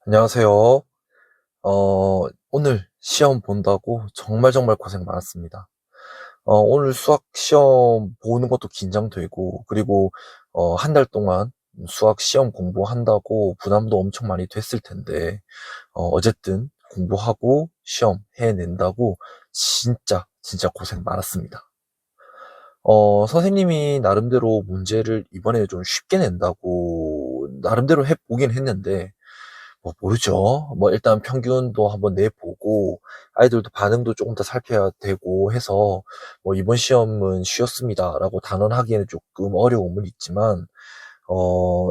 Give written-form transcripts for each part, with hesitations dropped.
안녕하세요. 오늘 시험 본다고 정말 고생 많았습니다. 오늘 수학 시험 보는 것도 긴장되고, 그리고, 한 달 동안 수학 시험 공부한다고 부담도 엄청 많이 됐을 텐데, 어쨌든 공부하고 시험 해낸다고 진짜 고생 많았습니다. 선생님이 나름대로 문제를 이번에 좀 쉽게 낸다고 나름대로 해보긴 했는데, 뭐 모르죠. 뭐 일단 평균도 한번 내보고 아이들도 반응도 조금 더 살펴야 되고 해서 뭐 이번 시험은 쉬웠습니다라고 단언하기에는 조금 어려움은 있지만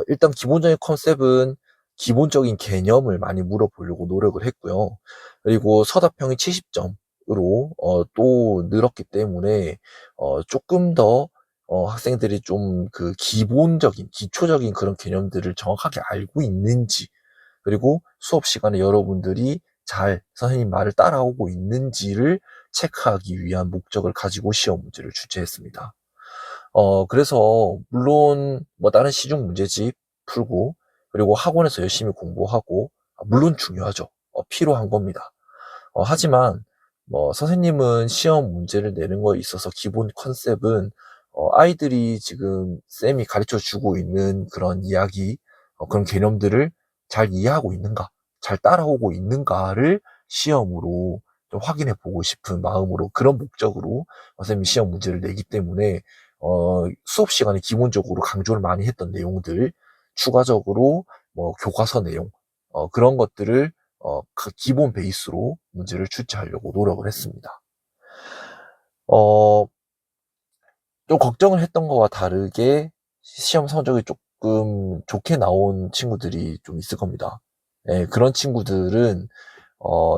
일단 기본적인 컨셉은 기본적인 개념을 많이 물어보려고 노력을 했고요. 그리고 서답형이 70점으로 또 늘었기 때문에 조금 더 학생들이 좀 그 기본적인 기초적인 그런 개념들을 정확하게 알고 있는지, 그리고 수업 시간에 여러분들이 잘 선생님 말을 따라오고 있는지를 체크하기 위한 목적을 가지고 시험 문제를 출제했습니다. 그래서 물론 뭐 다른 시중 문제집 풀고, 그리고 학원에서 열심히 공부하고, 물론 중요하죠. 필요한 겁니다. 하지만 뭐 선생님은 시험 문제를 내는 거에 있어서 기본 컨셉은 아이들이 지금 쌤이 가르쳐 주고 있는 그런 이야기, 그런 개념들을 잘 이해하고 있는가, 잘 따라오고 있는가를 시험으로 좀 확인해 보고 싶은 마음으로, 그런 목적으로 선생님이 시험 문제를 내기 때문에 수업 시간에 기본적으로 강조를 많이 했던 내용들, 추가적으로 뭐 교과서 내용, 그런 것들을 그 기본 베이스로 문제를 출제하려고 노력을 했습니다. 어, 좀 걱정을 했던 거와 다르게 시험 성적이 조금 좋게 나온 친구들이 좀 있을 겁니다. 예, 그런 친구들은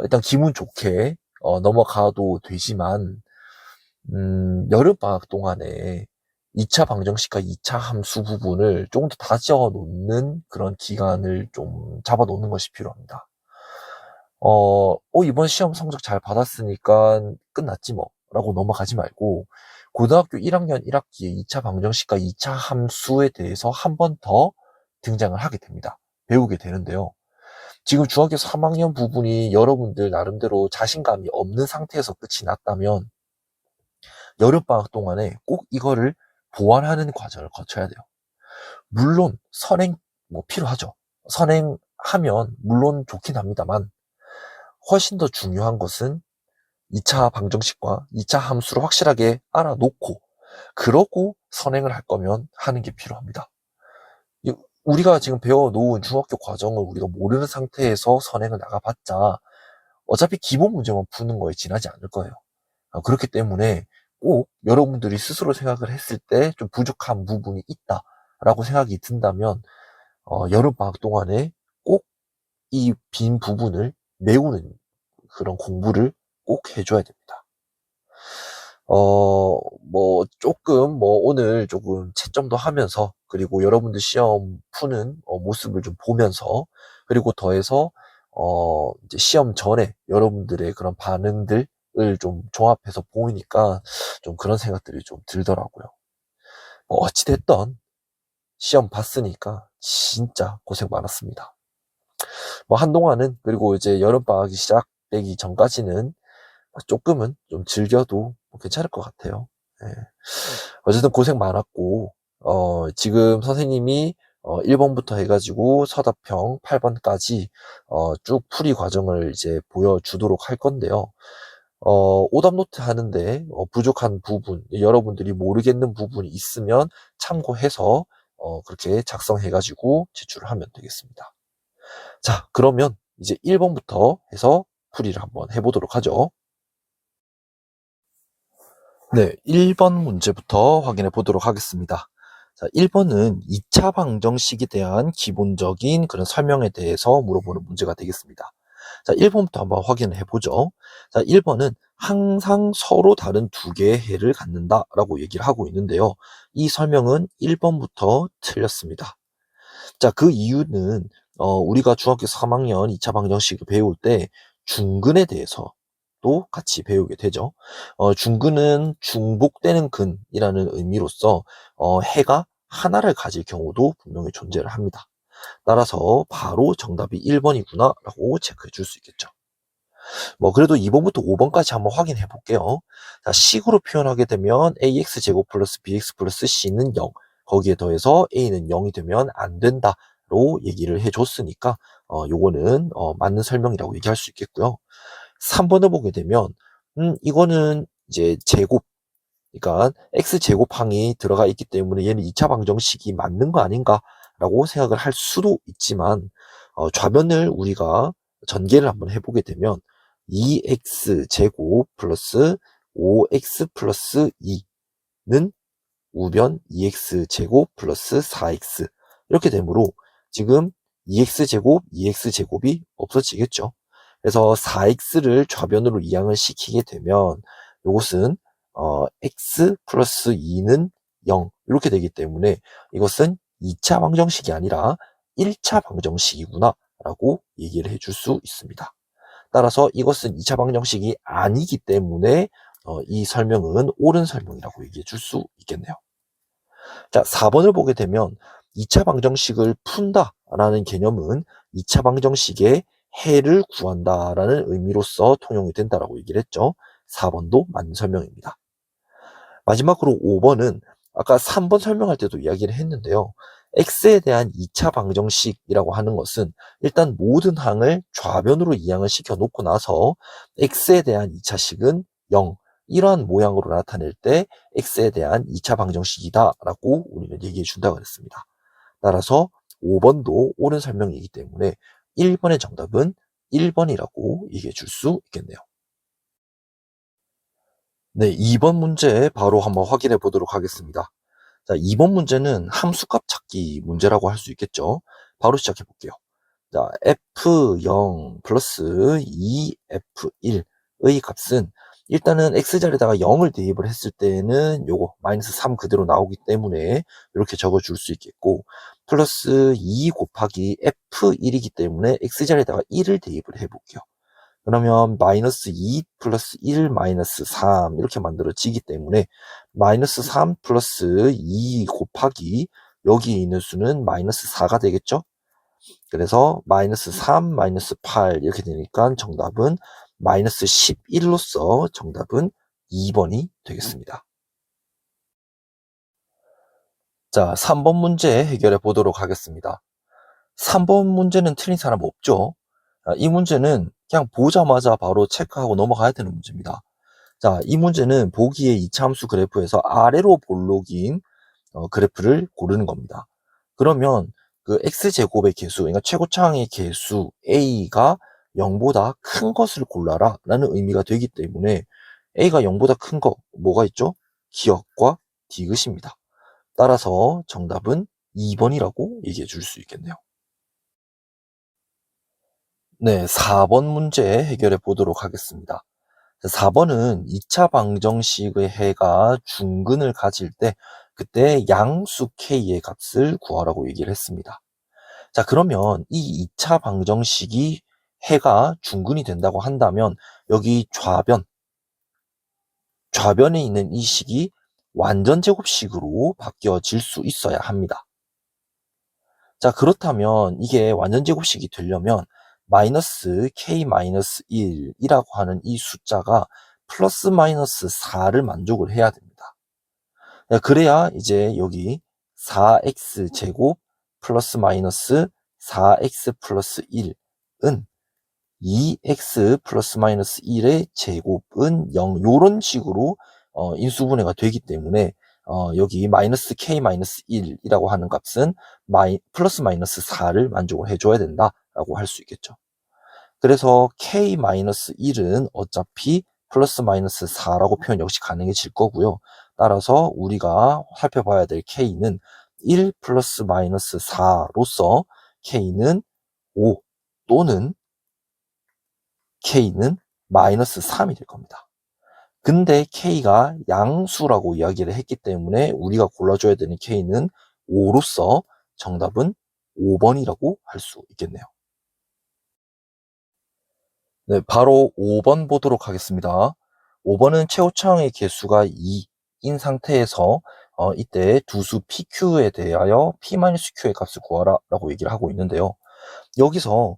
일단 기분 좋게 넘어가도 되지만, 여름방학 동안에 2차 방정식과 2차 함수 부분을 조금 더 다져 놓는 그런 기간을 좀 잡아 놓는 것이 필요합니다. 이번 시험 성적 잘 받았으니까 끝났지 뭐, 라고 넘어가지 말고, 고등학교 1학년 1학기에 2차 방정식과 2차 함수에 대해서 한 번 더 등장을 하게 됩니다. 배우게 되는데요. 지금 중학교 3학년 부분이 여러분들 나름대로 자신감이 없는 상태에서 끝이 났다면, 여름방학 동안에 꼭 이거를 보완하는 과정을 거쳐야 돼요. 물론, 선행, 뭐 필요하죠. 선행하면 물론 좋긴 합니다만, 훨씬 더 중요한 것은 2차 방정식과 2차 함수를 확실하게 알아놓고, 그러고 선행을 할 거면 하는 게 필요합니다. 우리가 지금 배워놓은 중학교 과정을 우리가 모르는 상태에서 선행을 나가봤자 어차피 기본 문제만 푸는 거에 지나지 않을 거예요. 그렇기 때문에 꼭 여러분들이 스스로 생각을 했을 때 좀 부족한 부분이 있다라고 생각이 든다면, 여름방학 동안에 꼭 이 빈 부분을 메우는 그런 공부를 꼭 해줘야 됩니다. 뭐 오늘 조금 채점도 하면서, 그리고 여러분들 시험 푸는 모습을 좀 보면서, 그리고 더해서 이제 시험 전에 여러분들의 그런 반응들을 좀 종합해서 보니까 좀 그런 생각들이 좀 들더라고요. 뭐 어찌됐던 시험 봤으니까 진짜 고생 많았습니다. 뭐 한동안은, 그리고 이제 여름방학이 시작되기 전까지는 조금은 좀 즐겨도 뭐 괜찮을 것 같아요. 예. 어쨌든 고생 많았고, 지금 선생님이 1번부터 해가지고 서답형 8번까지 쭉 풀이 과정을 이제 보여주도록 할 건데요. 오답 노트 하는데 부족한 부분, 여러분들이 모르겠는 부분이 있으면 참고해서 그렇게 작성해가지고 제출을 하면 되겠습니다. 자, 그러면 이제 1번부터 해서 풀이를 한번 해보도록 하죠. 네, 1번 문제부터 확인해 보도록 하겠습니다. 자, 1번은 2차 방정식에 대한 기본적인 그런 설명에 대해서 물어보는 문제가 되겠습니다. 자, 1번부터 한번 확인해 보죠. 자, 1번은 항상 서로 다른 두 개의 해를 갖는다라고 얘기를 하고 있는데요. 이 설명은 1번부터 틀렸습니다. 자, 그 이유는 우리가 중학교 3학년 2차 방정식을 배울 때 중근에 대해서 또 같이 배우게 되죠. 중근은 중복되는 근이라는 의미로서 해가 하나를 가질 경우도 분명히 존재를 합니다. 따라서 바로 정답이 1번이구나 라고 체크해 줄 수 있겠죠. 뭐 그래도 2번부터 5번까지 한번 확인해 볼게요. 자, 식으로 표현하게 되면 ax제곱 플러스 bx 플러스 c는 0, 거기에 더해서 a는 0이 되면 안 된다로 얘기를 해줬으니까 요거는 맞는 설명이라고 얘기할 수 있겠고요. 3번을 보게 되면 이거는 이제 제곱, 그러니까 x제곱항이 들어가 있기 때문에 얘는 2차 방정식이 맞는 거 아닌가라고 생각을 할 수도 있지만 좌변을 우리가 전개를 한번 해보게 되면 2x제곱 플러스 5x 플러스 2는 우변 2x제곱 플러스 4x 이렇게 되므로 지금 2x제곱, 2x제곱이 없어지겠죠. 그래서 4x를 좌변으로 이항을 시키게 되면 이것은 x 플러스 2는 0 이렇게 되기 때문에 이것은 2차 방정식이 아니라 1차 방정식이구나 라고 얘기를 해줄 수 있습니다. 따라서 이것은 2차 방정식이 아니기 때문에 이 설명은 옳은 설명이라고 얘기해 줄 수 있겠네요. 자, 4번을 보게 되면 2차 방정식을 푼다라는 개념은 2차 방정식의 해를 구한다라는 의미로서 통용이 된다라고 얘기를 했죠. 4번도 맞는 설명입니다. 마지막으로 5번은 아까 3번 설명할 때도 이야기를 했는데요. x에 대한 2차 방정식이라고 하는 것은 일단 모든 항을 좌변으로 이항을 시켜 놓고 나서 x에 대한 2차식은 0, 이러한 모양으로 나타낼 때 x에 대한 2차 방정식이다 라고 우리는 얘기해 준다고 했습니다. 따라서 5번도 옳은 설명이기 때문에 1번의 정답은 1번이라고 얘기해 줄 수 있겠네요. 네, 2번 문제 바로 한번 확인해 보도록 하겠습니다. 자, 2번 문제는 함수값 찾기 문제라고 할 수 있겠죠. 바로 시작해 볼게요. 자, f0 플러스 2f1의 값은 일단은 x자리에다가 0을 대입을 했을 때는 요거 마이너스 3 그대로 나오기 때문에 이렇게 적어줄 수 있겠고, 플러스 2 곱하기 f1이기 때문에 x자리에다가 1을 대입을 해볼게요. 그러면 마이너스 2 플러스 1 마이너스 3 이렇게 만들어지기 때문에 마이너스 3 플러스 2 곱하기 여기 있는 수는 마이너스 4가 되겠죠. 그래서 마이너스 3 마이너스 8 이렇게 되니까 정답은 마이너스 11로서 정답은 2번이 되겠습니다. 자, 3번 문제 해결해 보도록 하겠습니다. 3번 문제는 틀린 사람 없죠? 이 문제는 그냥 보자마자 바로 체크하고 넘어가야 되는 문제입니다. 자, 이 문제는 보기의 이차함수 그래프에서 아래로 볼록인 그래프를 고르는 겁니다. 그러면 그 x제곱의 개수, 그러니까 최고차항의 개수 a가 0보다 큰 것을 골라라 라는 의미가 되기 때문에 a가 0보다 큰 거 뭐가 있죠? 기억과 디귿입니다. 따라서 정답은 2번이라고 얘기해 줄 수 있겠네요. 네, 4번 문제 해결해 보도록 하겠습니다. 4번은 2차 방정식의 해가 중근을 가질 때 그때 양수 k의 값을 구하라고 얘기를 했습니다. 자, 그러면 이 2차 방정식이 해가 중근이 된다고 한다면 여기 좌변에 있는 이 식이 완전 제곱식으로 바뀌어질 수 있어야 합니다. 자, 그렇다면 이게 완전 제곱식이 되려면 마이너스 k-1이라고 하는 이 숫자가 플러스 마이너스 4를 만족을 해야 됩니다. 그래야 이제 여기 4x 제곱 플러스 마이너스 4x 플러스 1은 2x 플러스 마이너스 1의 제곱은 0 요런 식으로 인수분해가 되기 때문에 여기 마이너스 k 마이너스 1이라고 하는 값은 플러스 마이너스 4를 만족을 해줘야 된다라고 할 수 있겠죠. 그래서 k 마이너스 1은 어차피 플러스 마이너스 4라고 표현 역시 가능해질 거고요. 따라서 우리가 살펴봐야 될 k는 1 플러스 마이너스 4로서 k는 5 또는 k는 마이너스 3이 될 겁니다. 근데 k가 양수라고 이야기를 했기 때문에 우리가 골라줘야 되는 k는 5로서 정답은 5번이라고 할 수 있겠네요. 네, 바로 5번 보도록 하겠습니다. 5번은 최고차항의 개수가 2인 상태에서 이때 두수 PQ에 대하여 P-Q의 값을 구하라 라고 얘기를 하고 있는데요. 여기서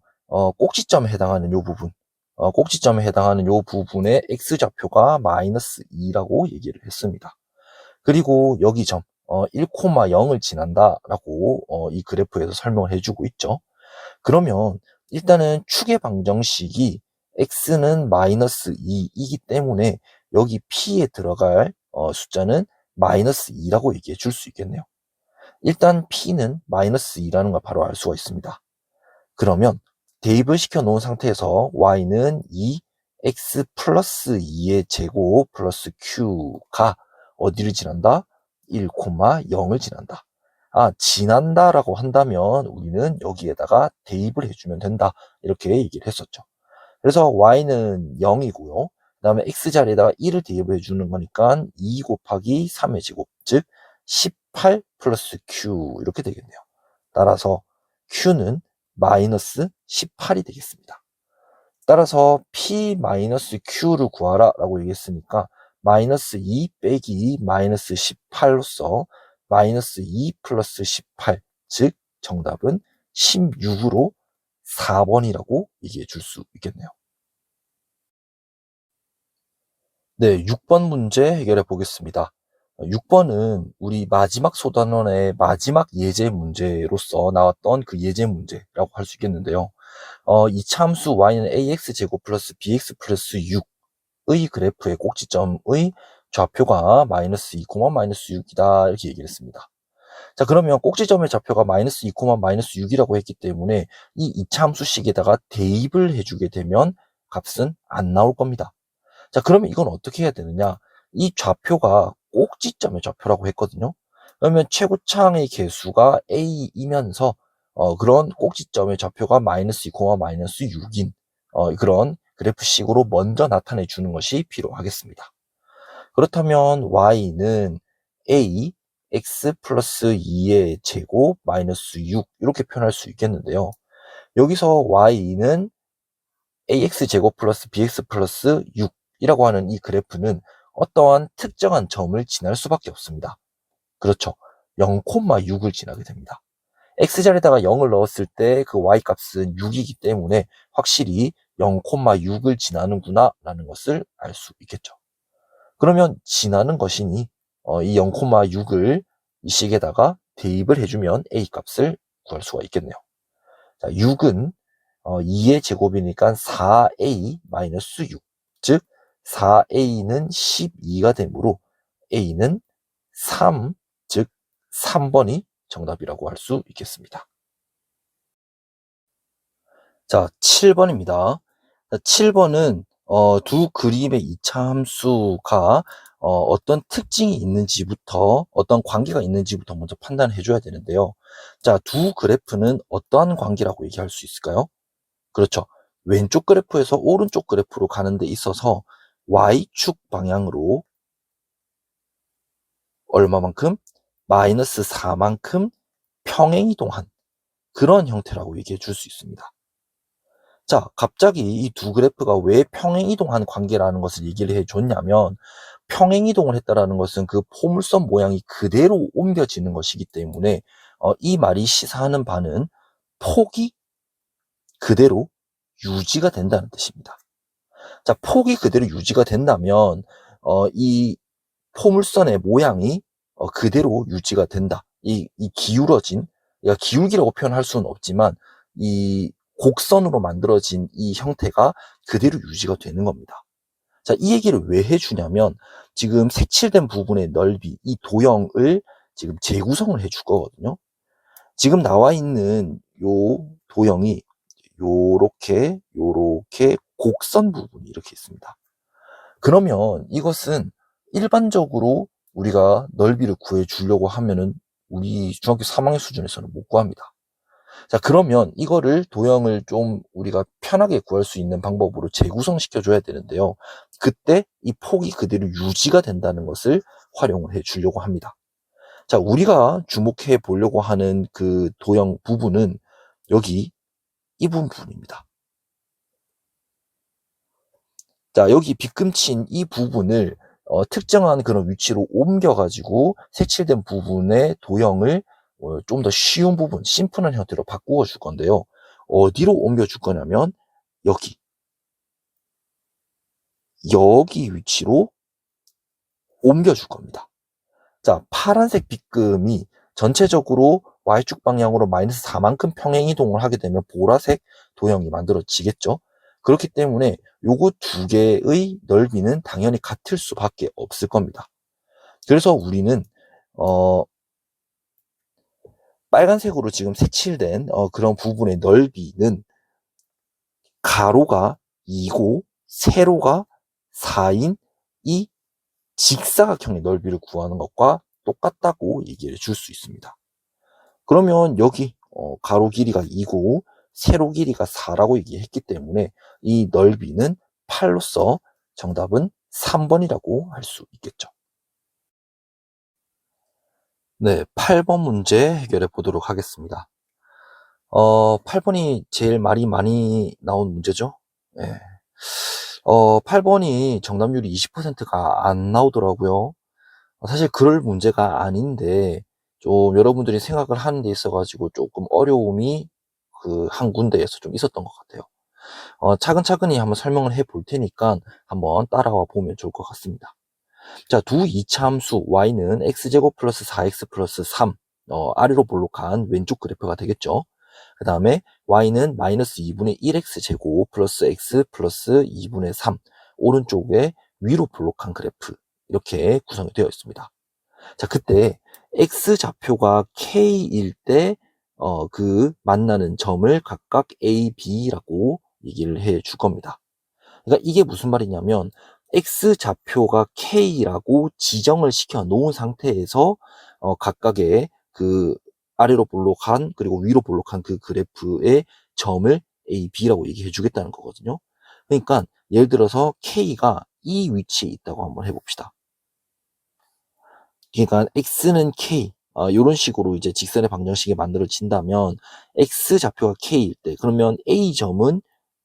꼭지점에 해당하는 요 부분, 꼭지점에 해당하는 요 부분의 X좌표가 마이너스 2라고 얘기를 했습니다. 그리고 여기 점 1,0을 지난다 라고 이 그래프에서 설명을 해주고 있죠. 그러면 일단은 축의 방정식이 x는 마이너스 2이기 때문에 여기 p에 들어갈 숫자는 마이너스 2라고 얘기해 줄 수 있겠네요. 일단 p는 마이너스 2라는 걸 바로 알 수가 있습니다. 그러면 대입을 시켜 놓은 상태에서 y는 2x 플러스 2의 제곱 플러스 q가 어디를 지난다? 1,0을 지난다. 지난다라고 한다면 우리는 여기에다가 대입을 해주면 된다. 이렇게 얘기를 했었죠. 그래서 y는 0이고요. 그 다음에 x자리에다가 1을 대입을 해주는 거니까 2 곱하기 3의 제곱, 즉 18 플러스 q 이렇게 되겠네요. 따라서 q는 마이너스 18이 되겠습니다. 따라서 p-q를 구하라 라고 얘기했으니까 마이너스 2 빼기 마이너스 18로서 마이너스 2 플러스 18, 즉 정답은 16으로 4번이라고 얘기해 줄 수 있겠네요. 네, 6번 문제 해결해 보겠습니다. 6번은 우리 마지막 소단원의 마지막 예제 문제로서 나왔던 그 예제 문제라고 할 수 있겠는데요. 이차함수 y는 ax제곱 플러스 bx 플러스 6의 그래프의 꼭지점의 좌표가 마이너스 2, 마이너스 6이다 이렇게 얘기를 했습니다. 자, 그러면 꼭지점의 좌표가 마이너스 2, 마이너스 6이라고 했기 때문에 이 이차함수식에다가 대입을 해주게 되면 값은 안 나올 겁니다. 자, 그러면 이건 어떻게 해야 되느냐? 이 좌표가 꼭지점의 좌표라고 했거든요. 그러면 최고창의 개수가 a이면서 그런 꼭지점의 좌표가 마이너스 2, 마이너스 6인 그런 그래프식으로 먼저 나타내 주는 것이 필요하겠습니다. 그렇다면 y는 a x 플러스 2의 제곱 마이너스 6 이렇게 표현할 수 있겠는데요. 여기서 y는 ax제곱 플러스 bx 플러스 6이라고 하는 이 그래프는 어떠한 특정한 점을 지날 수밖에 없습니다. 그렇죠. 0,6을 지나게 됩니다. x자리에다가 0을 넣었을 때 그 y값은 6이기 때문에 확실히 0,6을 지나는구나 라는 것을 알 수 있겠죠. 그러면 지나는 것이니 이 0,6을 이 식에다가 대입을 해주면 a값을 구할 수가 있겠네요. 자, 6은 2의 제곱이니까 4a-6, 즉 4a는 12가 되므로 a는 3, 즉 3번이 정답이라고 할 수 있겠습니다. 자, 7번입니다. 7번은 두 그림의 이차함수가 어떤 특징이 있는지부터 어떤 관계가 있는지부터 먼저 판단해 줘야 되는데요. 자, 두 그래프는 어떠한 관계라고 얘기할 수 있을까요? 그렇죠. 왼쪽 그래프에서 오른쪽 그래프로 가는 데 있어서 Y축 방향으로 얼마만큼? 마이너스 4만큼 평행이동한 그런 형태라고 얘기해 줄 수 있습니다. 자, 갑자기 이 두 그래프가 왜 평행이동한 관계라는 것을 얘기를 해줬냐면 평행이동을 했다라는 것은 그 포물선 모양이 그대로 옮겨지는 것이기 때문에 이 말이 시사하는 바는 폭이 그대로 유지가 된다는 뜻입니다. 자, 폭이 그대로 유지가 된다면 이 포물선의 모양이 그대로 유지가 된다. 이 기울어진, 기울기라고 표현할 수는 없지만 이 곡선으로 만들어진 이 형태가 그대로 유지가 되는 겁니다. 자, 이 얘기를 왜 해주냐면 지금 색칠된 부분의 넓이, 이 도형을 지금 재구성을 해줄 거거든요. 지금 나와 있는 요 도형이 요렇게 곡선 부분이 이렇게 있습니다. 그러면 이것은 일반적으로 우리가 넓이를 구해 주려고 하면은 우리 중학교 3학년 수준에서는 못 구합니다. 자, 그러면 이거를 도형을 좀 우리가 편하게 구할 수 있는 방법으로 재구성시켜 줘야 되는데요. 그때 이 폭이 그대로 유지가 된다는 것을 활용을 해 주려고 합니다. 자, 우리가 주목해 보려고 하는 그 도형 부분은 여기 이 부분입니다. 자, 여기 빗금친 이 부분을 특정한 그런 위치로 옮겨가지고 색칠된 부분의 도형을 좀 더 쉬운 부분, 심플한 형태로 바꾸어 줄 건데요. 어디로 옮겨 줄 거냐면 여기 위치로 옮겨 줄 겁니다. 자, 파란색 빗금이 전체적으로 Y축 방향으로 마이너스 4만큼 평행 이동을 하게 되면 보라색 도형이 만들어지겠죠. 그렇기 때문에 요거 두 개의 넓이는 당연히 같을 수밖에 없을 겁니다. 그래서 우리는 빨간색으로 지금 색칠된 그런 부분의 넓이는 가로가 2고 세로가 4인 이 직사각형의 넓이를 구하는 것과 똑같다고 얘기를 줄 수 있습니다. 그러면 여기 가로 길이가 2고 세로 길이가 4라고 얘기했기 때문에 이 넓이는 8로서 정답은 3번이라고 할 수 있겠죠. 네, 8번 문제 해결해 보도록 하겠습니다. 8번이 제일 말이 많이 나온 문제죠. 네. 8번이 정답률이 20%가 안 나오더라고요. 사실 그럴 문제가 아닌데 좀 여러분들이 생각을 하는 데 있어가지고 조금 어려움이 그 한 군데에서 좀 있었던 것 같아요. 차근차근히 한번 설명을 해 볼 테니까 한번 따라와 보면 좋을 것 같습니다. 자, 두 이차함수 y는 x제곱 플러스 4x 플러스 3 아래로 볼록한 왼쪽 그래프가 되겠죠. 그 다음에 y는 마이너스 2분의 1x제곱 플러스 x 플러스 2분의 3 오른쪽에 위로 볼록한 그래프 이렇게 구성이 되어 있습니다. 자, 그때 x좌표가 k일 때 그 만나는 점을 각각 a, b라고 얘기를 해 줄 겁니다. 그러니까 이게 무슨 말이냐면 x좌표가 k라고 지정을 시켜 놓은 상태에서 각각의 그 아래로 볼록한 그리고 위로 볼록한 그 그래프의 점을 a, b라고 얘기해 주겠다는 거거든요. 그러니까 예를 들어서 k가 이 위치에 있다고 한번 해봅시다. 그러니까 x는 k 이런 식으로 이제 직선의 방정식이 만들어진다면 x좌표가 k일 때 그러면 a점은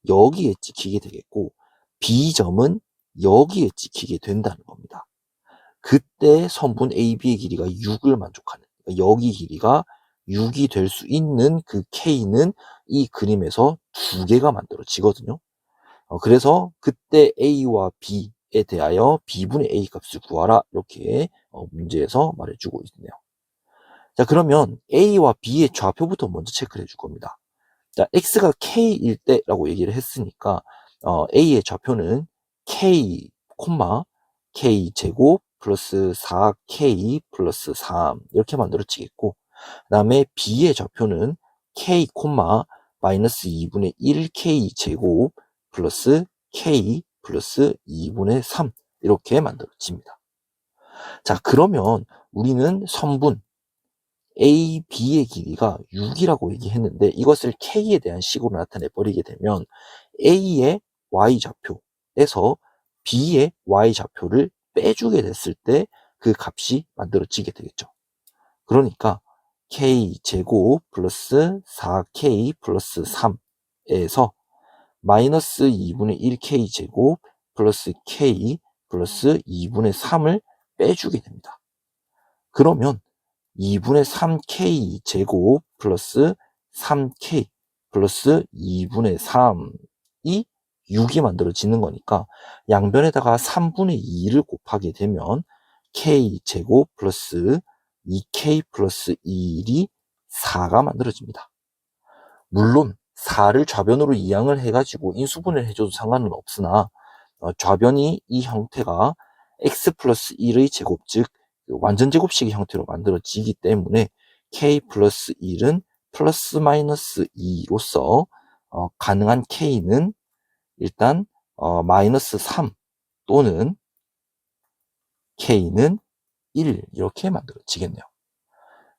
여기에 찍히게 되겠고 b점은 여기에 찍히게 된다는 겁니다. 그때 선분 AB의 길이가 6을 만족하는 그러니까 여기 길이가 6이 될 수 있는 그 K는 이 그림에서 두 개가 만들어지거든요. 그래서 그때 A와 B에 대하여 B분의 A 값을 구하라 이렇게 문제에서 말해주고 있네요. 자, 그러면 A와 B의 좌표부터 먼저 체크를 해줄 겁니다. 자, X가 K일 때라고 얘기를 했으니까 A의 좌표는 K, K 제곱 플러스 4K 플러스 3 이렇게 만들어지겠고 그 다음에 B의 좌표는 K, 마이너스 2분의 1K 제곱 플러스 K 플러스 2분의 3 이렇게 만들어집니다. 자, 그러면 우리는 선분 A, B의 길이가 6이라고 얘기했는데 이것을 K에 대한 식으로 나타내 버리게 되면 A의 Y좌표에서 B의 Y좌표를 빼주게 됐을 때 그 값이 만들어지게 되겠죠. 그러니까 K제곱 플러스 4K 플러스 3에서 마이너스 2분의 1K제곱 플러스 K 플러스 2분의 3을 빼주게 됩니다. 그러면 2분의 3K 제곱 플러스 3K 플러스 2분의 3이 6이 만들어지는 거니까 양변에다가 3분의 2를 곱하게 되면 K 제곱 플러스 2K 플러스 1이 4가 만들어집니다. 물론 4를 좌변으로 이항을 해가지고 인수분해를 해줘도 상관은 없으나 좌변이 이 형태가 x 플러스 1의 제곱 즉 완전 제곱식의 형태로 만들어지기 때문에 k 플러스 1은 플러스 마이너스 2로서 가능한 k는 일단 마이너스 3 또는 k는 1 이렇게 만들어지겠네요.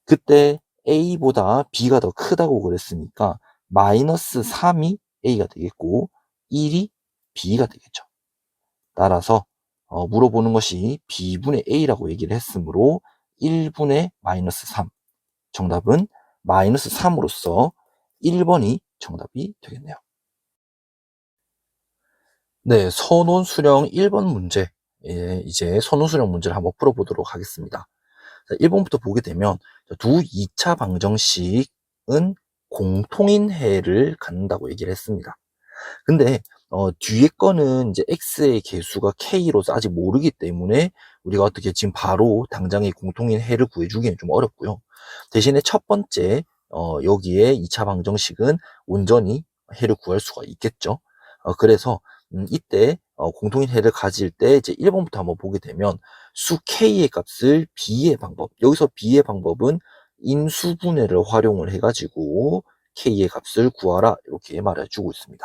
그때 a보다 b가 더 크다고 그랬으니까 마이너스 3이 a가 되겠고 1이 b가 되겠죠. 따라서 물어보는 것이 b분의 a라고 얘기를 했으므로 1분의 마이너스 3 정답은 마이너스 3으로서 1번이 정답이 되겠네요. 네, 선원 수령 1번 문제 예, 이제 선우수령 문제를 한번 풀어보도록 하겠습니다. 자, 1번부터 보게 되면 두 2차 방정식은 공통인 해를 갖는다고 얘기를 했습니다. 근데 뒤에 거는 이제 x의 개수가 k로서 아직 모르기 때문에 우리가 어떻게 지금 바로 당장의 공통인 해를 구해주기는 좀 어렵고요. 대신에 첫 번째 여기에 2차 방정식은 온전히 해를 구할 수가 있겠죠. 그래서 이때 공통인 해를 가질 때 이제 1번부터 한번 보게 되면 수 k의 값을 b의 방법, 여기서 b의 방법은 인수분해를 활용을 해가지고 k의 값을 구하라 이렇게 말해주고 있습니다.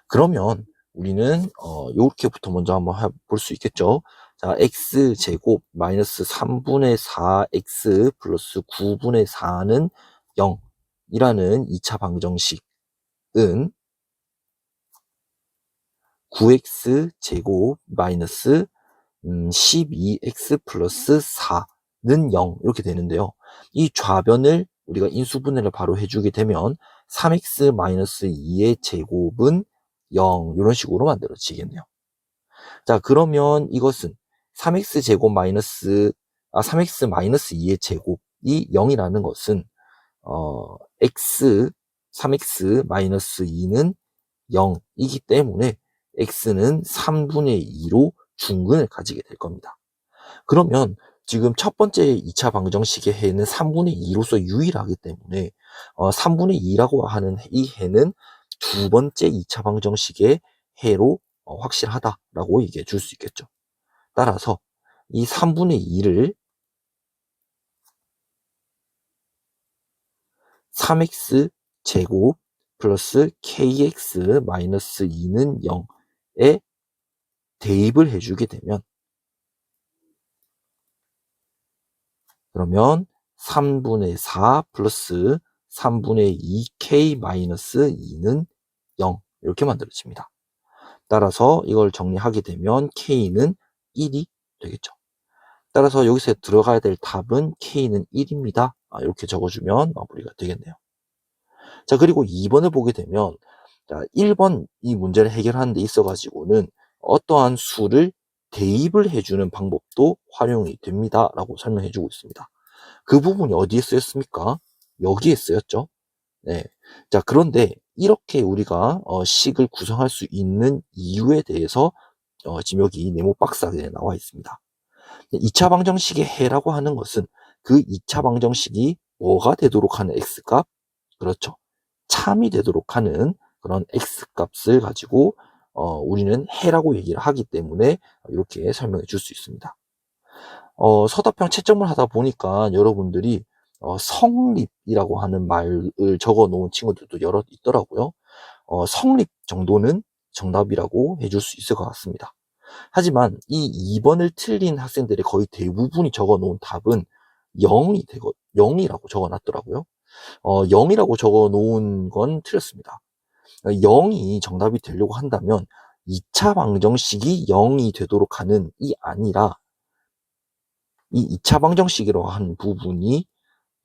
그러면 우리는 이렇게부터 먼저 한번 볼 수 있겠죠. 자, x제곱 마이너스 3분의 4x 플러스 9분의 4는 0이라는 2차 방정식은 9x제곱 마이너스 12x 플러스 4는 0 이렇게 되는데요. 이 좌변을 우리가 인수분해를 바로 해주게 되면 3x 마이너스 2의 제곱은 0 이런 식으로 만들어지겠네요. 자, 그러면 이것은 3x 제곱 마이너스 3x 마이너스 2의 제곱이 0이라는 것은 x 3x 마이너스 2는 0이기 때문에 x는 3분의 2로 중근을 가지게 될 겁니다. 그러면 지금 첫 번째 2차 방정식의 해는 3분의 2로서 유일하기 때문에 3분의 2라고 하는 이 해는 두 번째 2차 방정식의 해로 확실하다라고 얘기해 줄 수 있겠죠. 따라서 이 3분의 2를 3x 제곱 플러스 kx 마이너스 2는 0에 대입을 해주게 되면 그러면 3분의 4 플러스 3분의 2k 마이너스 2는 0 이렇게 만들어집니다. 따라서 이걸 정리하게 되면 k는 1이 되겠죠. 따라서 여기서 들어가야 될 답은 k는 1입니다. 이렇게 적어주면 마무리가 되겠네요. 자, 그리고 2번을 보게 되면 자, 1번 이 문제를 해결하는 데 있어 가지고는 어떠한 수를 대입을 해주는 방법도 활용이 됩니다 라고 설명해 주고 있습니다. 그 부분이 어디에 쓰였습니까? 여기에 쓰였죠. 네. 자, 그런데 이렇게 우리가 식을 구성할 수 있는 이유에 대해서 지금 여기 네모 박스 안에 나와 있습니다. 2차 방정식의 해라고 하는 것은 그 2차 방정식이 뭐가 되도록 하는 x값? 그렇죠. 참이 되도록 하는 그런 x값을 가지고 우리는 해라고 얘기를 하기 때문에 이렇게 설명해 줄 수 있습니다. 서답형 채점을 하다 보니까 여러분들이 성립이라고 하는 말을 적어 놓은 친구들도 여러 있더라고요. 성립 정도는 정답이라고 해줄 수 있을 것 같습니다. 하지만 이 2번을 틀린 학생들의 거의 대부분이 적어 놓은 답은 0이라고 적어 놨더라고요. 0이라고 적어 놓은 건 틀렸습니다. 0이 정답이 되려고 한다면 2차 방정식이 0이 되도록 하는 이 아니라 이 2차 방정식이라고 하는 부분이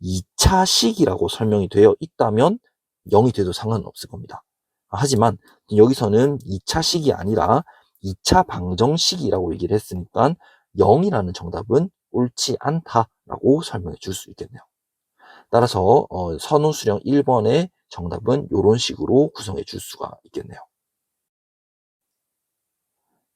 2차식이라고 설명이 되어 있다면 0이 돼도 상관은 없을 겁니다. 하지만 여기서는 2차식이 아니라 2차 방정식이라고 얘기를 했으니까 0이라는 정답은 옳지 않다라고 설명해 줄 수 있겠네요. 따라서 선우수령 1번의 정답은 이런 식으로 구성해 줄 수가 있겠네요.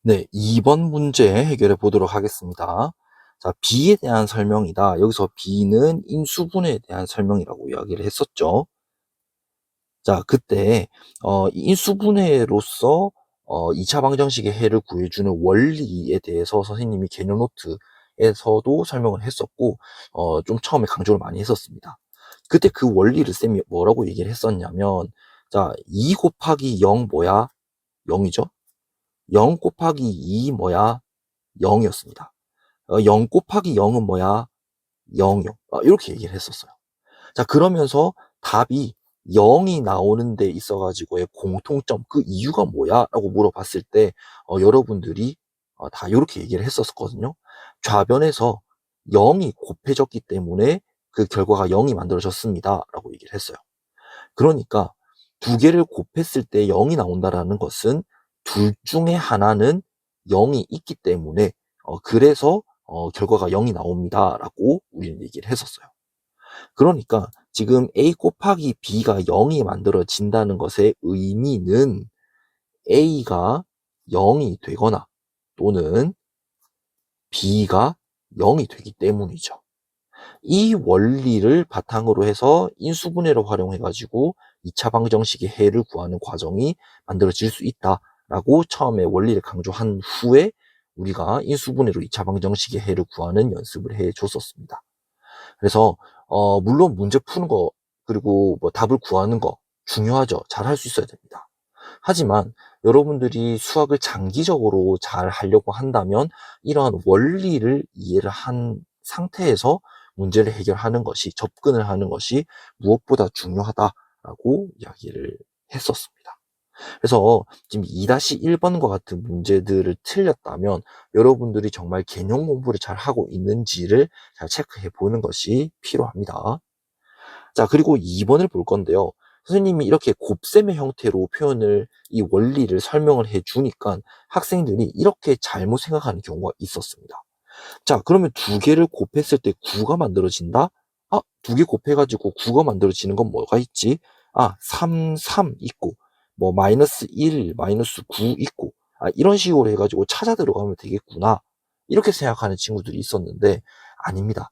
네, 2번 문제 해결해 보도록 하겠습니다. 자, B에 대한 설명이다. 여기서 B는 인수분해에 대한 설명이라고 이야기를 했었죠. 자, 그때 인수분해로서 2차 방정식의 해를 구해주는 원리에 대해서 선생님이 개념 노트에서도 설명을 했었고 좀 처음에 강조를 많이 했었습니다. 그때 그 원리를 쌤이 뭐라고 얘기를 했었냐면 자, 2 곱하기 0 뭐야? 0이죠. 0 곱하기 2 뭐야? 0이었습니다. 0 곱하기 0은 뭐야? 0이요. 이렇게 얘기를 했었어요. 자, 그러면서 답이 0이 나오는 데 있어가지고의 공통점, 그 이유가 뭐야? 라고 물어봤을 때, 여러분들이 다 이렇게 얘기를 했었거든요. 좌변에서 0이 곱해졌기 때문에 그 결과가 0이 만들어졌습니다. 라고 얘기를 했어요. 그러니까 두 개를 곱했을 때 0이 나온다라는 것은 둘 중에 하나는 0이 있기 때문에 그래서 결과가 0이 나옵니다 라고 우리는 얘기를 했었어요. 그러니까 지금 A 곱하기 B가 0이 만들어진다는 것의 의미는 A가 0이 되거나 또는 B가 0이 되기 때문이죠. 이 원리를 바탕으로 해서 인수분해를 활용해가지고 2차 방정식의 해를 구하는 과정이 만들어질 수 있다라고 처음에 원리를 강조한 후에 우리가 인수분해로 2차 방정식의 해를 구하는 연습을 해줬었습니다. 그래서 물론 문제 푸는 거 그리고 뭐 답을 구하는 거 중요하죠. 잘 할 수 있어야 됩니다. 하지만 여러분들이 수학을 장기적으로 잘 하려고 한다면 이러한 원리를 이해를 한 상태에서 문제를 해결하는 것이, 접근을 하는 것이 무엇보다 중요하다라고 이야기를 했었습니다. 그래서 지금 2-1번과 같은 문제들을 틀렸다면 여러분들이 정말 개념 공부를 잘 하고 있는지를 잘 체크해 보는 것이 필요합니다. 자, 그리고 2번을 볼 건데요. 선생님이 이렇게 곱셈의 형태로 이 원리를 설명을 해 주니까 학생들이 이렇게 잘못 생각하는 경우가 있었습니다. 자, 그러면 두 개를 곱했을 때 9가 만들어진다? 아, 두 개 곱해가지고 9가 만들어지는 건 뭐가 있지? 아, 3, 3 있고, 뭐, 마이너스 1, 마이너스 9 있고, 아, 이런 식으로 해가지고 찾아 들어가면 되겠구나. 이렇게 생각하는 친구들이 있었는데, 아닙니다.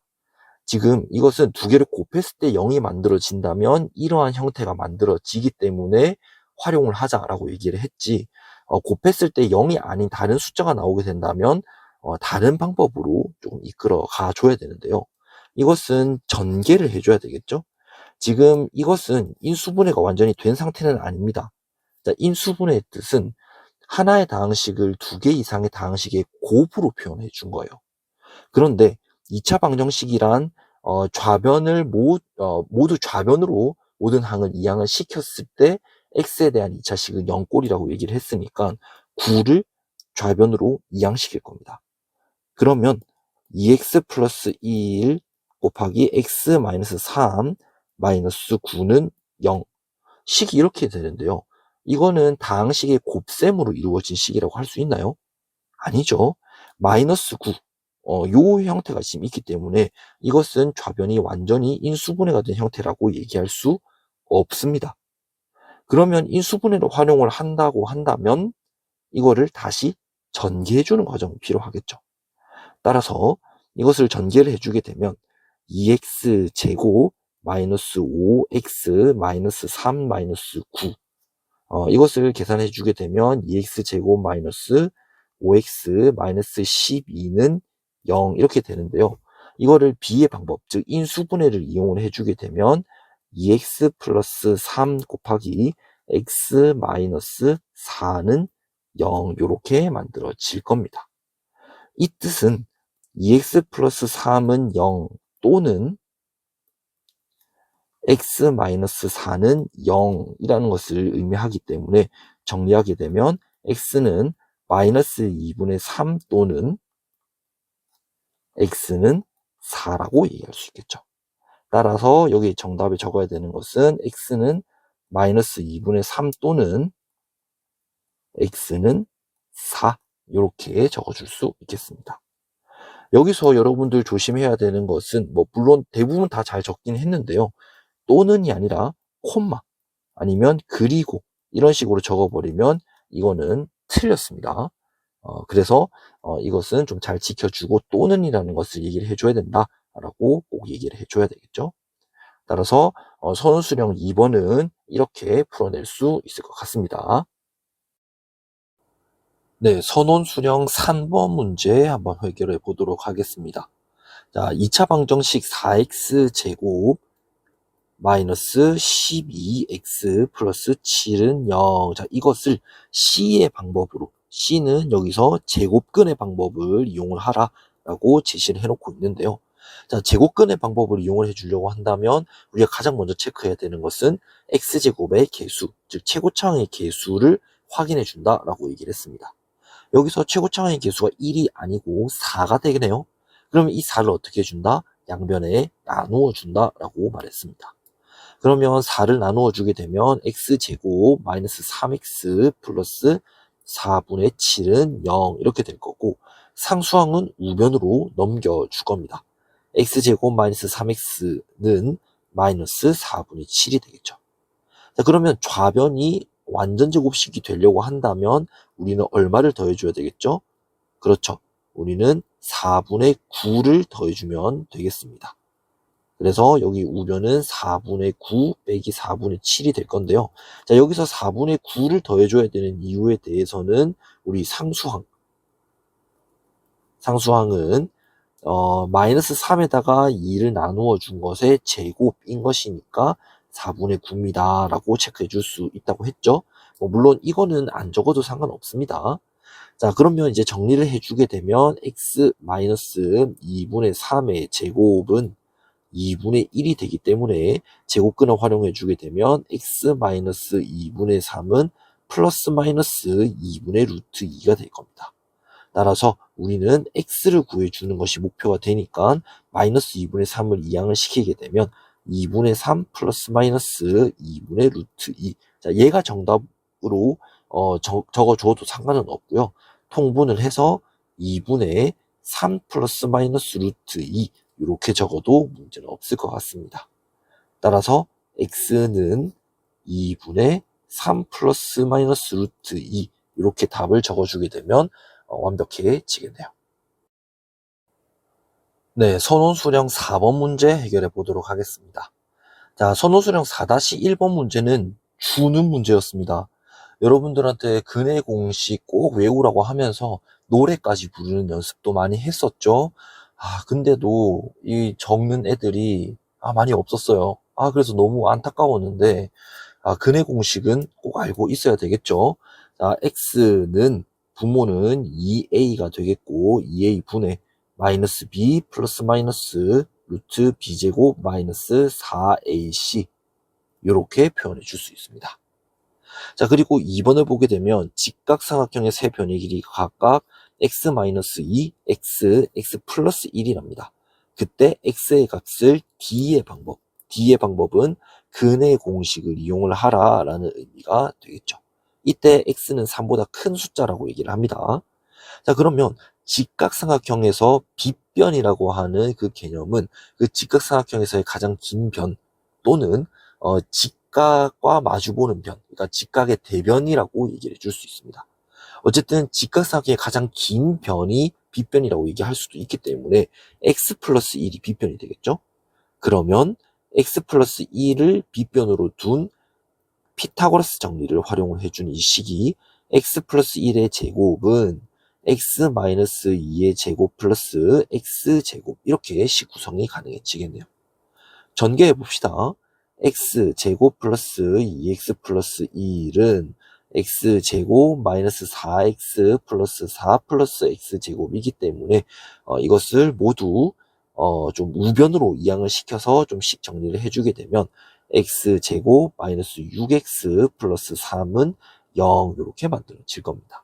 지금 이것은 두 개를 곱했을 때 0이 만들어진다면 이러한 형태가 만들어지기 때문에 활용을 하자라고 얘기를 했지, 곱했을 때 0이 아닌 다른 숫자가 나오게 된다면 다른 방법으로 조금 이끌어 가줘야 되는데요. 이것은 전개를 해줘야 되겠죠. 지금 이것은 인수분해가 완전히 된 상태는 아닙니다. 자, 인수분해의 뜻은 하나의 다항식을 두 개 이상의 다항식의 곱으로 표현해 준 거예요. 그런데 2차 방정식이란 좌변을 모두 좌변으로 모든 항을 이항을 시켰을 때 x에 대한 2차식은 0꼴이라고 얘기를 했으니까 9를 좌변으로 이항시킬 겁니다. 그러면 2x 플러스 1 곱하기 x 마이너스 3 마이너스 9는 0. 식이 이렇게 되는데요. 이거는 다항식의 곱셈으로 이루어진 식이라고 할 수 있나요? 아니죠. 마이너스 9. 요 형태가 지금 있기 때문에 이것은 좌변이 완전히 인수분해가 된 형태라고 얘기할 수 없습니다. 그러면 인수분해를 활용을 한다고 한다면 이거를 다시 전개해주는 과정이 필요하겠죠. 따라서 이것을 전개를 해주게 되면 2x 제곱 마이너스 5x 마이너스 3 마이너스 9 이것을 계산해 주게 되면 2x 제곱 마이너스 5x 마이너스 12는 0 이렇게 되는데요. 이거를 b의 방법, 즉 인수분해를 이용을 해주게 되면 2x 플러스 3 곱하기 x 마이너스 4는 0 이렇게 만들어질 겁니다. 이 뜻은 2x 플러스 3은 0 또는 x 마이너스 4는 0이라는 것을 의미하기 때문에 정리하게 되면 x는 마이너스 2분의 3 또는 x는 4라고 얘기할 수 있겠죠. 따라서 여기 정답에 적어야 되는 것은 x는 마이너스 2분의 3 또는 x는 4 이렇게 적어줄 수 있겠습니다. 여기서 여러분들 조심해야 되는 것은 물론 대부분 다 잘 적긴 했는데요. 또는이 아니라 콤마 아니면 그리고 이런 식으로 적어버리면 이거는 틀렸습니다. 그래서 이것은 좀 잘 지켜주고 또는이라는 것을 얘기를 해줘야 된다라고 꼭 얘기를 해줘야 되겠죠. 따라서 선우수령 2번은 이렇게 풀어낼 수 있을 것 같습니다. 네, 선원수령 3번 문제 한번 해결해 보도록 하겠습니다. 자, 2차 방정식 4x 제곱 마이너스 12x 플러스 7은 0. 자, 이것을 C의 방법으로, C는 여기서 제곱근의 방법을 이용을 하라라고 제시를 해놓고 있는데요. 자, 제곱근의 방법을 이용을 해주려고 한다면 우리가 가장 먼저 체크해야 되는 것은 x제곱의 개수, 즉 최고차항의 개수를 확인해 준다라고 얘기를 했습니다. 여기서 최고차항의 개수가 1이 아니고 4가 되겠네요. 그러면 이 4를 어떻게 해준다? 양변에 나누어 준다라고 말했습니다. 그러면 4를 나누어 주게 되면 x제곱 마이너스 3x 플러스 4분의 7은 0 이렇게 될 거고 상수항은 우변으로 넘겨줄 겁니다. x제곱 마이너스 3x는 마이너스 4분의 7이 되겠죠. 자, 그러면 좌변이 완전 제곱식이 되려고 한다면 우리는 얼마를 더해줘야 되겠죠? 그렇죠. 우리는 4분의 9를 더해주면 되겠습니다. 그래서 여기 우변은 4분의 9 빼기 4분의 7이 될 건데요. 자, 여기서 4분의 9를 더해줘야 되는 이유에 대해서는 우리 상수항은 마이너스 3에다가 2를 나누어 준 것의 제곱인 것이니까 4분의 9입니다. 라고 체크해 줄 수 있다고 했죠. 물론 이거는 안 적어도 상관없습니다. 자, 그러면 이제 정리를 해주게 되면 x-2분의 3의 제곱은 2분의 1이 되기 때문에 제곱근을 활용해 주게 되면 x-2분의 3은 플러스 마이너스 2분의 루트 2가 될 겁니다. 따라서 우리는 x를 구해주는 것이 목표가 되니까 마이너스 2분의 3을 이항을 시키게 되면 2분의 3 플러스 마이너스 2분의 루트 2. 자, 얘가 정답으로 적어줘도 상관은 없고요. 통분을 해서 2분의 3 플러스 마이너스 루트 2 이렇게 적어도 문제는 없을 것 같습니다. 따라서 x는 2분의 3 플러스 마이너스 루트 2 이렇게 답을 적어주게 되면 완벽해지겠네요. 네, 선호수령 4번 문제 해결해 보도록 하겠습니다. 자, 선호수령 4-1번 문제는 주는 문제였습니다. 여러분들한테 근해 공식 꼭 외우라고 하면서 노래까지 부르는 연습도 많이 했었죠. 근데도 이 적는 애들이 많이 없었어요. 그래서 너무 안타까웠는데, 근해 공식은 꼭 알고 있어야 되겠죠. 자, x는 분모는 2a가 되겠고, 2a 분의 마이너스 b 플러스 마이너스 루트 b제곱 마이너스 4ac 이렇게 표현해 줄 수 있습니다. 자, 그리고 2번을 보게 되면 직각삼각형의 세 변의 길이가 각각 x-2, x 플러스 1이랍니다. 그때 x의 값을 d의 방법은 근의 공식을 이용을 하라라는 의미가 되겠죠. 이때 x는 3보다 큰 숫자라고 얘기를 합니다. 자, 그러면 직각삼각형에서 빗변이라고 하는 그 개념은 그 직각삼각형에서의 가장 긴 변 또는 직각과 마주보는 변, 그러니까 직각의 대변이라고 얘기를 해줄 수 있습니다. 어쨌든 직각삼각형의 가장 긴 변이 빗변이라고 얘기할 수도 있기 때문에 x 플러스 1이 빗변이 되겠죠. 그러면 x 플러스 1을 빗변으로 둔 피타고라스 정리를 활용을 해준 이 식이 x 플러스 1의 제곱은 x 마이너스 2의 제곱 플러스 x 제곱 이렇게 식 구성이 가능해지겠네요. 전개해 봅시다. x 제곱 플러스 2x 플러스 1은 x 제곱 마이너스 4x 플러스 4 플러스 x 제곱이기 때문에 이것을 모두 좀 우변으로 이항을 시켜서 좀 식 정리를 해주게 되면 x 제곱 마이너스 6x 플러스 3은 0 이렇게 만들어질 겁니다.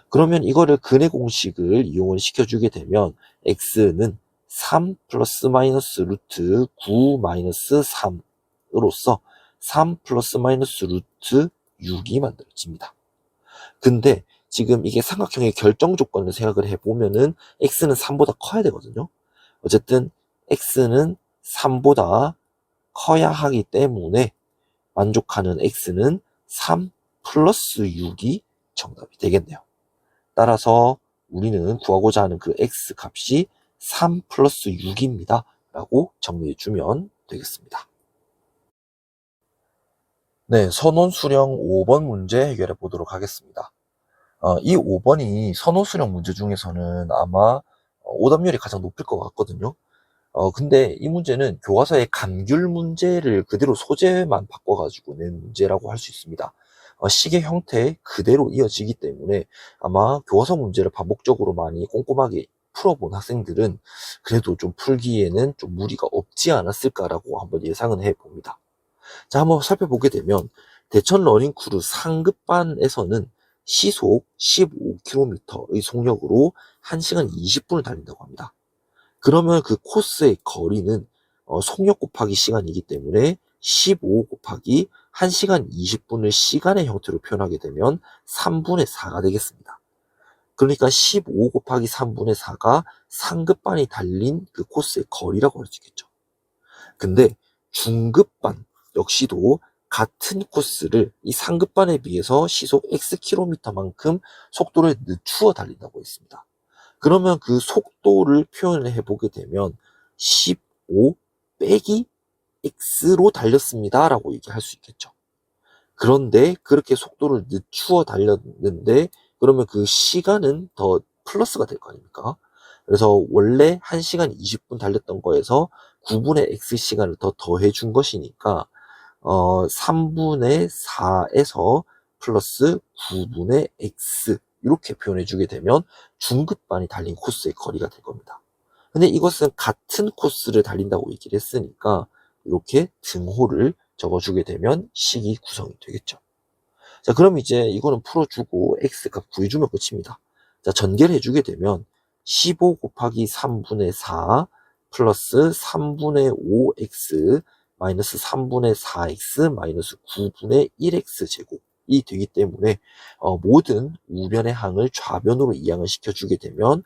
그러면 이거를 근의 공식을 이용을 시켜주게 되면 x는 3 플러스 마이너스 루트 9 마이너스 3으로서 3 플러스 마이너스 루트 6이 만들어집니다. 근데 지금 이게 삼각형의 결정 조건을 생각을 해보면은 x는 3보다 커야 되거든요. 어쨌든 x는 3보다 커야 하기 때문에 만족하는 x는 3 플러스 6이 정답이 되겠네요. 따라서 우리는 구하고자 하는 그 x 값이 3 플러스 6입니다. 라고 정리해주면 되겠습니다. 네, 선원수령 5번 문제 해결해 보도록 하겠습니다. 이 5번이 선원수령 문제 중에서는 아마 오답률이 가장 높을 것 같거든요. 근데 이 문제는 교과서의 감귤 문제를 그대로 소재만 바꿔가지고 낸 문제라고 할 수 있습니다. 식의 형태 그대로 이어지기 때문에 아마 교과서 문제를 반복적으로 많이 꼼꼼하게 풀어본 학생들은 그래도 좀 풀기에는 좀 무리가 없지 않았을까라고 한번 예상은 해봅니다. 자, 한번 살펴보게 되면 대천 러닝크루 상급반에서는 시속 15km의 속력으로 1시간 20분을 달린다고 합니다. 그러면 그 코스의 거리는 속력 곱하기 시간이기 때문에 15 곱하기 1시간 20분을 시간의 형태로 표현하게 되면 3분의 4가 되겠습니다. 그러니까 15 곱하기 3분의 4가 상급반이 달린 그 코스의 거리라고 할 수 있겠죠. 근데 중급반 역시도 같은 코스를 이 상급반에 비해서 시속 Xkm만큼 속도를 늦추어 달린다고 했습니다. 그러면 그 속도를 표현을 해보게 되면 15 빼기 X로 달렸습니다 라고 얘기할 수 있겠죠. 그런데 그렇게 속도를 늦추어 달렸는데 그러면 그 시간은 더 플러스가 될 거 아닙니까? 그래서 원래 1시간 20분 달렸던 거에서 9분의 X 시간을 더 더해 준 것이니까 3분의 4에서 플러스 9분의 X 이렇게 표현해 주게 되면 중급반이 달린 코스의 거리가 될 겁니다. 근데 이것은 같은 코스를 달린다고 얘기를 했으니까 이렇게 등호를 적어주게 되면 식이 구성이 되겠죠. 자, 그럼 이제 이거는 풀어주고 X값 구해주면 끝입니다. 자, 전개를 해주게 되면 15 곱하기 3분의 4 플러스 3분의 5X 마이너스 3분의 4X 마이너스 9분의 1X 제곱이 되기 때문에 모든 우변의 항을 좌변으로 이항을 시켜주게 되면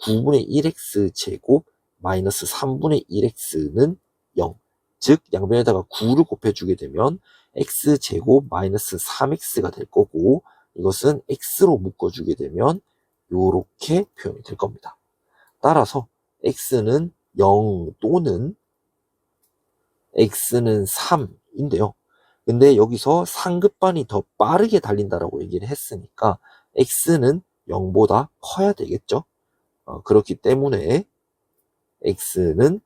9분의 1X 제곱 마이너스 3분의 1X는 0. 즉 양변에다가 9를 곱해주게 되면 x제곱 마이너스 3x가 될 거고 이것은 x로 묶어주게 되면 이렇게 표현이 될 겁니다. 따라서 x는 0 또는 x는 3인데요. 근데 여기서 상급반이 더 빠르게 달린다라고 얘기를 했으니까 x는 0보다 커야 되겠죠. 그렇기 때문에 x는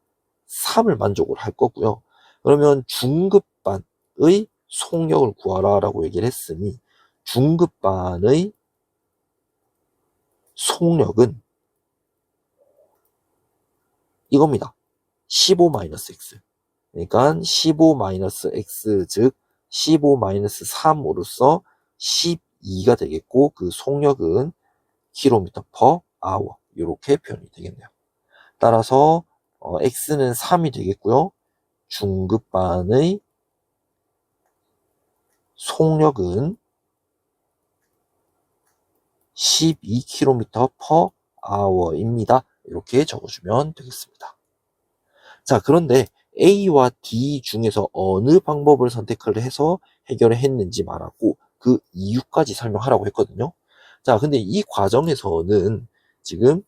3을 만족을 할 거고요. 그러면 중급반의 속력을 구하라 라고 얘기를 했으니 중급반의 속력은 이겁니다. 15-x. 그러니까 15-x 즉 15-3으로서 12가 되겠고 그 속력은 km/h 이렇게 표현이 되겠네요. 따라서 x는 3이 되겠고요. 중급반의 속력은 12km/h입니다. 이렇게 적어주면 되겠습니다. 자, 그런데 A와 D 중에서 어느 방법을 선택을 해서 해결을 했는지 말하고 그 이유까지 설명하라고 했거든요. 자, 근데 이 과정에서는 지금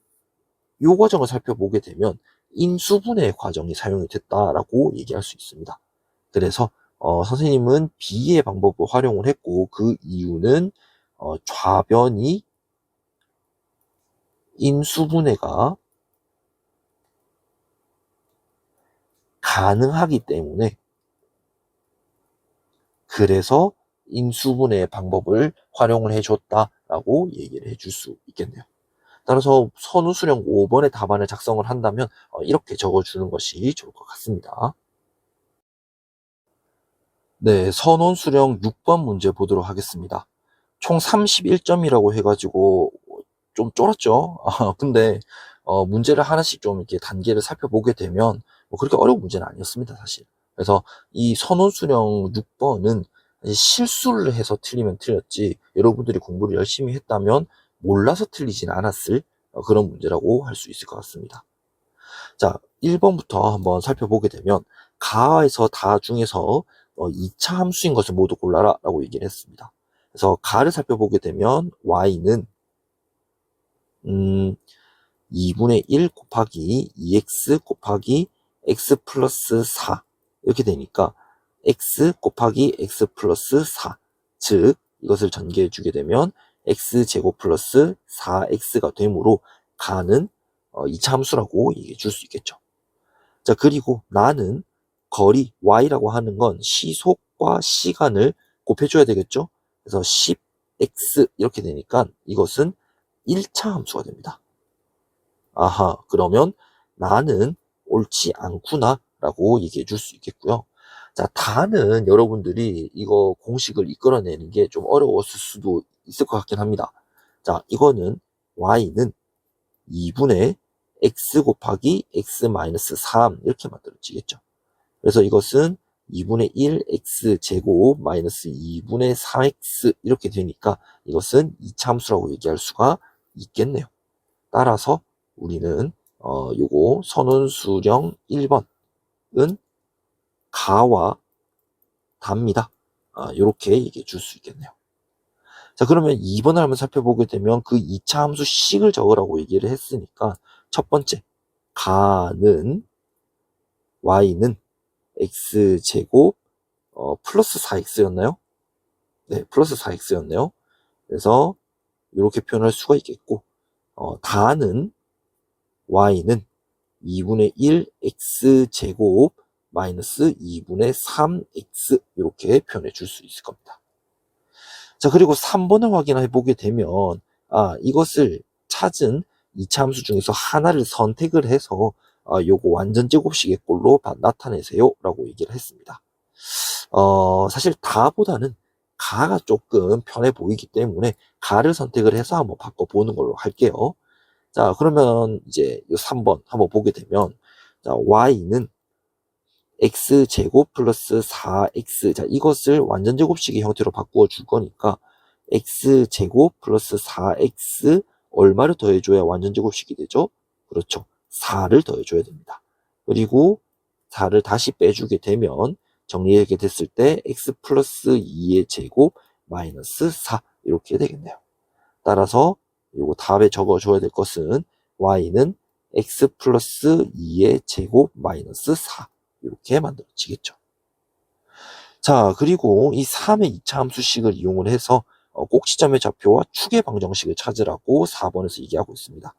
이 과정을 살펴보게 되면 인수분해 과정이 사용이 됐다라고 얘기할 수 있습니다. 그래서 선생님은 B의 방법을 활용을 했고 그 이유는 좌변이 인수분해가 가능하기 때문에 그래서 인수분해 방법을 활용을 해줬다라고 얘기를 해줄 수 있겠네요. 따라서 선우수령 5번의 답안을 작성을 한다면 이렇게 적어주는 것이 좋을 것 같습니다. 네, 선원수령 6번 문제 보도록 하겠습니다. 총 31점이라고 해가지고 좀 쫄았죠. 근데 문제를 하나씩 좀 이렇게 단계를 살펴보게 되면 뭐 그렇게 어려운 문제는 아니었습니다, 사실. 그래서 이 선원수령 6번은 실수를 해서 틀리면 틀렸지 여러분들이 공부를 열심히 했다면 몰라서 틀리진 않았을 그런 문제라고 할 수 있을 것 같습니다. 자, 1번부터 한번 살펴보게 되면 가에서 다 중에서 2차 함수인 것을 모두 골라라 라고 얘기를 했습니다. 그래서 가를 살펴보게 되면 y는 2분의 1 곱하기 2x 곱하기 x 플러스 4 이렇게 되니까 x 곱하기 x 플러스 4 즉 이것을 전개해 주게 되면 x제곱 플러스 4x가 되므로 가는 2차 함수라고 얘기해 줄 수 있겠죠. 자, 그리고 나는 거리 y라고 하는 건 시속과 시간을 곱해줘야 되겠죠. 그래서 10x 이렇게 되니까 이것은 1차 함수가 됩니다. 아하, 그러면 나는 옳지 않구나 라고 얘기해 줄 수 있겠고요. 자, 다는 여러분들이 이거 공식을 이끌어내는 게 좀 어려웠을 수도 있을 것 같긴 합니다. 자, 이거는 y는 2분의 x 곱하기 x 마이너스 3 이렇게 만들어지겠죠. 그래서 이것은 2분의 1 x제곱 마이너스 2분의 3x 이렇게 되니까 이것은 이차함수라고 얘기할 수가 있겠네요. 따라서 우리는 요거 선원수령 1번은 가와 답니다. 이렇게 얘기해 줄 수 있겠네요. 자, 그러면 2번을 한번 살펴보게 되면 그 2차 함수 식을 적으라고 얘기를 했으니까 첫 번째 가는 y는 x제곱 플러스 4x였나요? 네, 플러스 4x였네요. 그래서 이렇게 표현할 수가 있겠고 다는 y는 2분의 1 x제곱 마이너스 2분의 3x 이렇게 표현해 줄 수 있을 겁니다. 자, 그리고 3번을 확인해 보게 되면 이것을 찾은 이차 함수 중에서 하나를 선택을 해서 요거 완전 제곱식의 꼴로 나타내세요 라고 얘기를 했습니다. 사실 다보다는 가가 조금 편해 보이기 때문에 가를 선택을 해서 한번 바꿔보는 걸로 할게요. 자, 그러면 이제 이 3번 한번 보게 되면 자, y는 x제곱 플러스 4x 자, 이것을 완전 제곱식의 형태로 바꾸어 줄 거니까 x제곱 플러스 4x 얼마를 더해줘야 완전 제곱식이 되죠? 그렇죠. 4를 더해줘야 됩니다. 그리고 4를 다시 빼주게 되면 정리하게 됐을 때 x 플러스 2의 제곱 마이너스 4 이렇게 되겠네요. 따라서 이거 답에 적어줘야 될 것은 y는 x 플러스 2의 제곱 마이너스 4 이렇게 만들어지겠죠. 자, 그리고 이 3의 2차 함수식을 이용을 해서 꼭지점의 좌표와 축의 방정식을 찾으라고 4번에서 얘기하고 있습니다.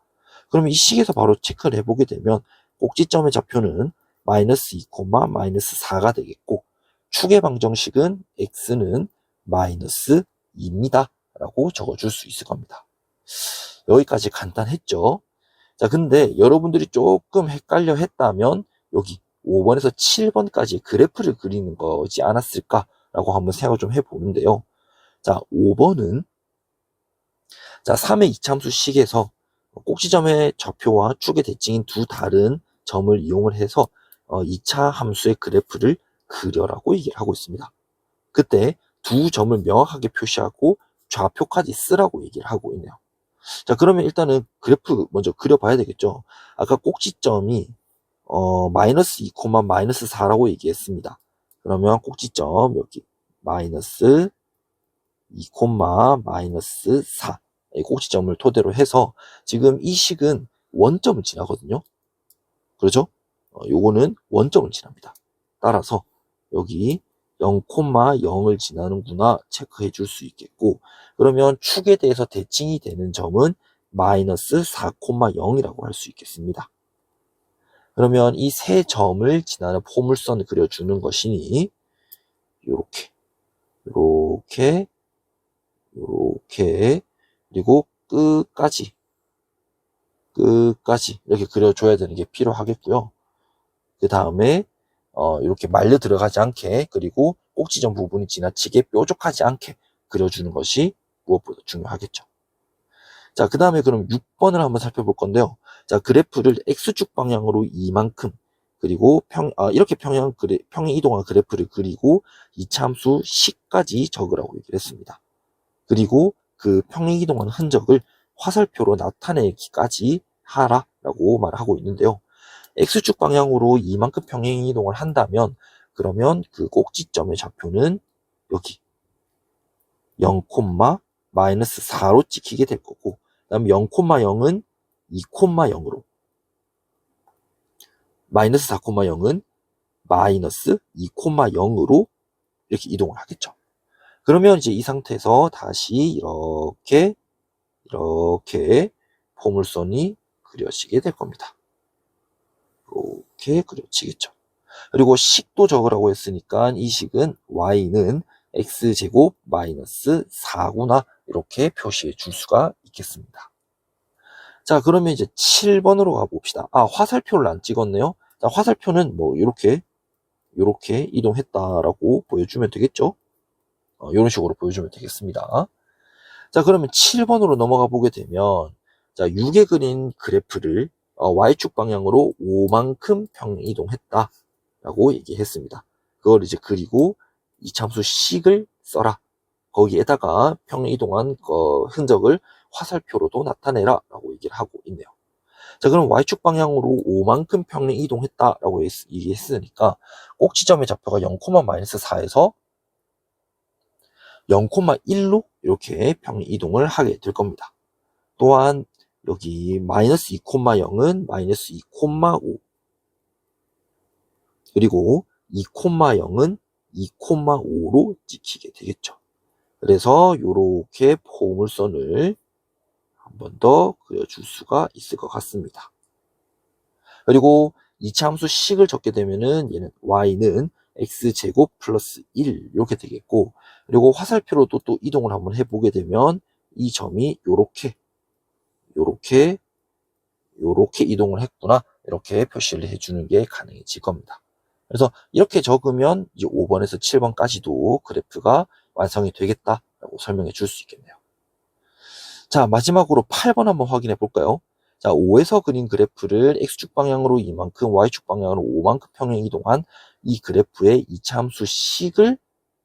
그러면 이 식에서 바로 체크를 해보게 되면 꼭지점의 좌표는 마이너스 2, 마이너스 4가 되겠고 축의 방정식은 x는 마이너스 2입니다. 라고 적어줄 수 있을 겁니다. 여기까지 간단했죠? 자, 근데 여러분들이 조금 헷갈려 했다면 여기 5번에서 7번까지 그래프를 그리는 거지 않았을까라고 한번 생각을 좀 해보는데요. 자, 5번은 자, 3의 2차함수 식에서 꼭지점의 좌표와 축의 대칭인 두 다른 점을 이용을 해서 2차 함수의 그래프를 그려라고 얘기를 하고 있습니다. 그때 두 점을 명확하게 표시하고 좌표까지 쓰라고 얘기를 하고 있네요. 자, 그러면 일단은 그래프 먼저 그려봐야 되겠죠. 아까 꼭지점이 마이너스 2, 마이너스 4라고 얘기했습니다. 그러면 꼭지점 여기 마이너스 2, 마이너스 4 이 꼭지점을 토대로 해서 지금 이 식은 원점을 지나거든요. 그렇죠? 요거는 원점을 지납니다. 따라서 여기 0,0을 지나는구나 체크해 줄 수 있겠고 그러면 축에 대해서 대칭이 되는 점은 마이너스 4,0이라고 할 수 있겠습니다. 그러면 이 세 점을 지나는 포물선을 그려주는 것이니 요렇게 그리고 끝까지 이렇게 그려줘야 되는 게 필요하겠고요. 그 다음에 이렇게 말려 들어가지 않게 그리고 꼭지점 부분이 지나치게 뾰족하지 않게 그려주는 것이 무엇보다 중요하겠죠. 자, 그 다음에 그럼 6번을 한번 살펴볼 건데요. 자, 그래프를 x축 방향으로 이만큼 그리고 이렇게 평행 이동한 그래프를 그리고 이차함수 식까지 적으라고 얘기를 했습니다. 그리고 그 평행 이동한 흔적을 화살표로 나타내기까지 하라라고 말하고 있는데요. x축 방향으로 이만큼 평행 이동을 한다면 그러면 그 꼭지점의 좌표는 여기 0, 마이너스 4로 찍히게 될 거고 그 다음 0,0은 2,0으로 마이너스 4,0은 마이너스 2,0으로 이렇게 이동을 하겠죠. 그러면 이제 이 상태에서 다시 이렇게 포물선이 그려지게 될 겁니다. 이렇게 그려지겠죠. 그리고 식도 적으라고 했으니까 이 식은 y는 x제곱 마이너스 4구나 이렇게 표시해 줄 수가 있겠습니다. 자, 그러면 이제 7번으로 가봅시다. 화살표를 안 찍었네요. 자, 화살표는 뭐 이렇게 이동했다라고 보여주면 되겠죠. 이런 식으로 보여주면 되겠습니다. 자, 그러면 7번으로 넘어가 보게 되면 자, 6에 그린 그래프를 y축 방향으로 5만큼 평행 이동했다 라고 얘기했습니다. 그걸 이제 그리고 이차함수 식을 써라. 거기에다가 평행 이동한 흔적을 화살표로도 나타내라 라고 얘기를 하고 있네요. 자, 그럼 y축 방향으로 5만큼 평행 이동했다라고 얘기했으니까 꼭지점의 좌표가 0,-4에서 0,1로 이렇게 평행 이동을 하게 될 겁니다. 또한 여기 마이너스 2,0은 마이너스 2,5 그리고 2,0은 2,5로 찍히게 되겠죠. 그래서 이렇게 포물선을 한 번 더 그려줄 수가 있을 것 같습니다. 그리고 이차함수 식을 적게 되면은 얘는 y는 x제곱 플러스 1 이렇게 되겠고, 그리고 화살표로도 또 이동을 한번 해보게 되면 이 점이 요렇게 이동을 했구나 이렇게 표시를 해주는 게 가능해질 겁니다. 그래서 이렇게 적으면 이제 5번에서 7번까지도 그래프가 완성이 되겠다라고 설명해 줄 수 있겠네요. 자, 마지막으로 8번 한번 확인해 볼까요? 자, 5에서 그린 그래프를 x축 방향으로 이만큼, y축 방향으로 5만큼 평행 이동한 이 그래프의 이차함수 식을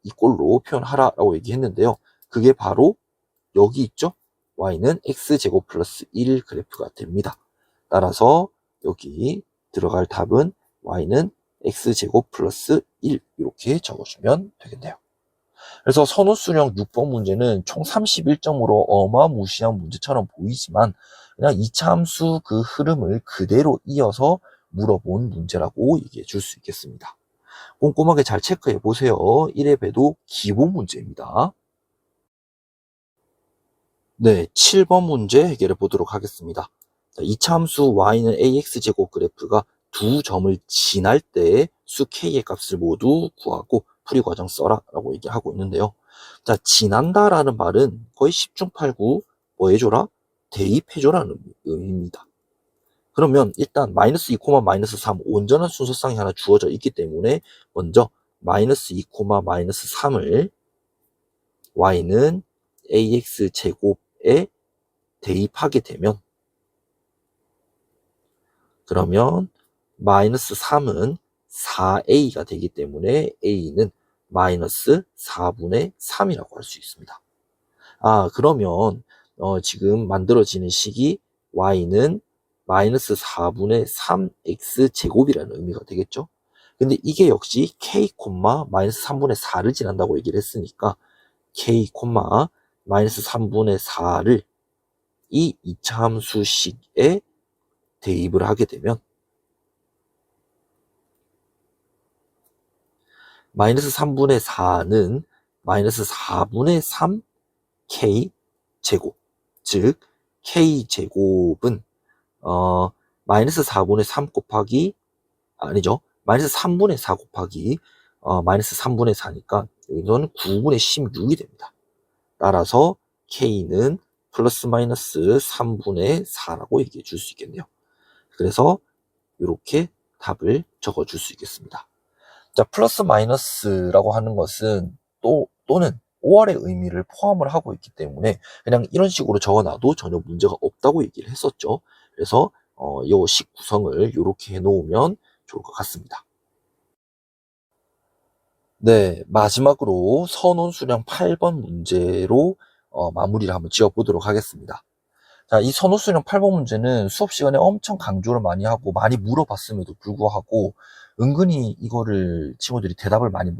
이 꼴로 표현하라라고 얘기했는데요. 그게 바로 여기 있죠? y는 x제곱 플러스 1 그래프가 됩니다. 따라서 여기 들어갈 답은 y는 x제곱 플러스 1 이렇게 적어주면 되겠네요. 그래서 선우수령 6번 문제는 총 31점으로 어마무시한 문제처럼 보이지만 그냥 이차 함수 그 흐름을 그대로 이어서 물어본 문제라고 얘기해 줄 수 있겠습니다. 꼼꼼하게 잘 체크해 보세요. 1회배도 기본 문제입니다. 네, 7번 문제 해결해 보도록 하겠습니다. 이차 함수 y는 ax제곱 그래프가 두 점을 지날 때 수 k의 값을 모두 구하고 풀이 과정 써라 라고 얘기하고 있는데요. 자, 지난다라는 말은 거의 10중 8구 뭐 해줘라? 대입해줘라는 의미입니다. 그러면 일단 마이너스 2, 마이너스 3 온전한 순서상이 하나 주어져 있기 때문에 먼저 마이너스 2, 마이너스 3을 y는 ax제곱에 대입하게 되면, 그러면 마이너스 3은 4a가 되기 때문에 a는 마이너스 4분의 3이라고 할 수 있습니다. 아, 그러면 지금 만들어지는 식이 y는 마이너스 4분의 3x 제곱이라는 의미가 되겠죠. 근데 이게 역시 k, 마이너스 3분의 4를 지난다고 얘기를 했으니까 k, 마이너스 3분의 4를 이 이차함수식에 대입을 하게 되면 마이너스 3분의 4는 마이너스 4분의 3 k 제곱, 즉 k 제곱은 마이너스 4분의 3 곱하기 아니죠, 마이너스 3분의 4 곱하기 마이너스 3분의 4니까 여기서는 9분의 16이 됩니다. 따라서 k는 플러스 마이너스 3분의 4라고 얘기해 줄 수 있겠네요. 그래서 이렇게 답을 적어 줄 수 있겠습니다. 자, 플러스 마이너스라고 하는 것은 또는 5월의 의미를 포함을 하고 있기 때문에 그냥 이런 식으로 적어놔도 전혀 문제가 없다고 얘기를 했었죠. 그래서 이 식 구성을 이렇게 해놓으면 좋을 것 같습니다. 네, 마지막으로 선온수량 8번 문제로 마무리를 한번 지어보도록 하겠습니다. 자, 이 선호수령 8번 문제는 수업 시간에 엄청 강조를 많이 하고 많이 물어봤음에도 불구하고 은근히 이거를 친구들이 대답을 많이